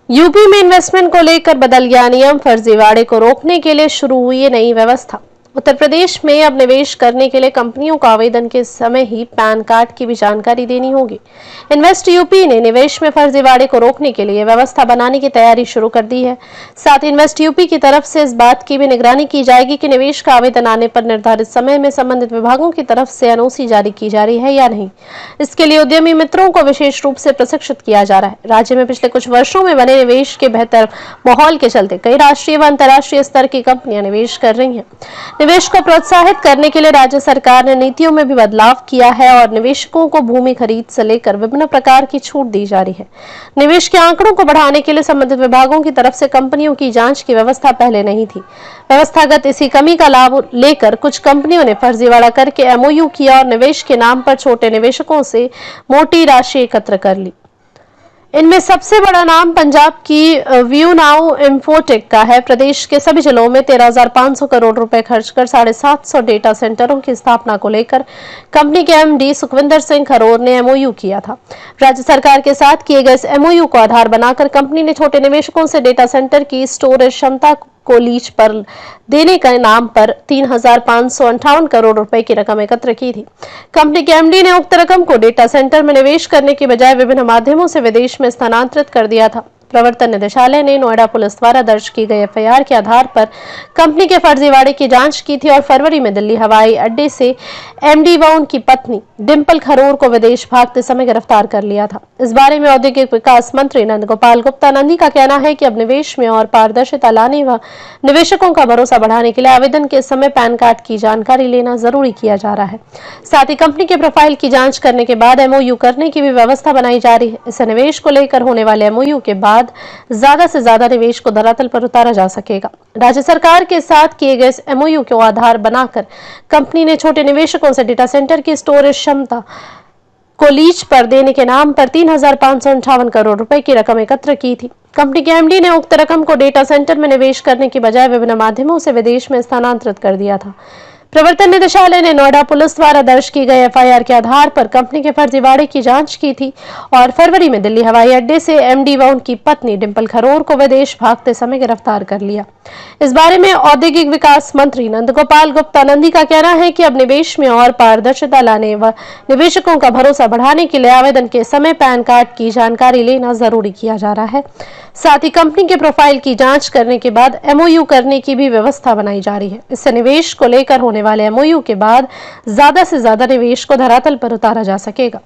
UP में investment को लेकर बदल गया नियम, फर्जीवाड़े को रोकने के लिए शुरू हुई है नई व्यवस्था। उत्तर प्रदेश में अब निवेश करने के लिए कंपनियों को आवेदन के समय ही पैन कार्ड की भी जानकारी देनी होगी। इन्वेस्ट यूपी ने निवेश में फर्जीवाड़े को रोकने के लिए व्यवस्था बनाने की तैयारी शुरू कर दी है। साथ ही इन्वेस्ट यूपी की तरफ से इस बात की भी निगरानी की जाएगी कि निवेश का आवेदन आने पर निर्धारित समय में संबंधित विभागों की तरफ से एनओसी जारी की जा रही है या नहीं। इसके लिए उद्यमी मित्रों को विशेष रूप से प्रशिक्षित किया जा रहा है। राज्य में पिछले कुछ वर्षों में बने निवेश के बेहतर माहौल के चलते कई राष्ट्रीय व अंतर्राष्ट्रीय स्तर की कंपनियां निवेश कर रही हैं। निवेश को प्रोत्साहित करने के लिए राज्य सरकार ने नीतियों में भी बदलाव किया है और निवेशकों को भूमि खरीद से लेकर विभिन्न प्रकार की छूट दी जा रही है। निवेश के आंकड़ों को बढ़ाने के लिए संबंधित विभागों की तरफ से कंपनियों की जांच की व्यवस्था पहले नहीं थी। व्यवस्थागत इसी कमी का लाभ लेकर कुछ कंपनियों ने फर्जीवाड़ा करके एमओयू किया और निवेश के नाम पर छोटे निवेशकों से मोटी राशि एकत्र कर ली। इनमें सबसे बड़ा नाम पंजाब की व्यू नाउ इंफोटेक का है। प्रदेश के सभी जिलों में 13,500 करोड़ रुपए खर्च कर 750 डेटा सेंटरों की स्थापना को लेकर कंपनी के एमडी सुखविंदर सिंह खरोर ने एमओयू किया था। राज्य सरकार के साथ किए गए इस एमओयू को आधार बनाकर कंपनी ने छोटे निवेशकों से डेटा सेंटर की स्टोरेज क्षमता को लीज पर देने के नाम पर 3,558 करोड़ रुपए की रकम एकत्र की थी। कंपनी के एमडी ने उक्त रकम को डेटा सेंटर में निवेश करने की बजाय विभिन्न माध्यमों से विदेश में स्थानांतरित कर दिया था। प्रवर्तन निदेशालय ने नोएडा पुलिस द्वारा दर्ज की गई एफआईआर के आधार पर कंपनी के फर्जीवाड़े की जांच की थी और फरवरी में दिल्ली हवाई अड्डे से एमडी व उनकी पत्नी डिंपल खरोर को विदेश भागते समय गिरफ्तार कर लिया था। इस बारे में औद्योगिक विकास मंत्री नंद गोपाल गुप्ता नंदी का कहना है कि अब निवेश में और पारदर्शिता लाने व निवेशकों का भरोसा बढ़ाने के लिए आवेदन के समय पैन कार्ड की जानकारी लेना जरूरी किया जा रहा है। साथ ही कंपनी के प्रोफाइल की जांच करने के बाद एमओयू करने की भी व्यवस्था बनाई जा रही है। इससे निवेश को लेकर होने वाले एमओयू के बाद ज्यादा से ज्यादा निवेश को धरातल पर उतारा जा सकेगा। राज्य सरकार के साथ किए गए इस एमओयू को आधार बनाकर कंपनी ने छोटे निवेशकों से डेटा सेंटर की स्टोरेज क्षमता को लीज पर देने के नाम पर 3,558 करोड़ रुपए की रकम एकत्र की थी। कंपनी के एमडी ने उक्त रकम को डेटा सेंटर में निवेश करने की बजाय विभिन्न माध्यमों से विदेश में स्थानांतरित कर दिया था। प्रवर्तन निदेशालय ने नोएडा पुलिस द्वारा दर्ज की गई एफआईआर के आधार पर कंपनी के फर्जीवाड़े की जांच की थी और फरवरी में दिल्ली हवाई अड्डे से एमडी व उनकी पत्नी डिंपल खरोर को विदेश भागते समय गिरफ्तार कर लिया। इस बारे में औद्योगिक विकास मंत्री नंद गोपाल गुप्ता नंदी का कहना है कि अब निवेश में और पारदर्शिता लाने व निवेशकों का भरोसा बढ़ाने के लिए आवेदन के समय पैन कार्ड की जानकारी लेना जरूरी किया जा रहा है। साथ ही कंपनी के प्रोफाइल की जांच करने के बाद एमओयू करने की भी व्यवस्था बनाई जा रही है। इससे निवेश को लेकर होने वाले एमओयू के बाद ज्यादा से ज्यादा निवेश को धरातल पर उतारा जा सकेगा।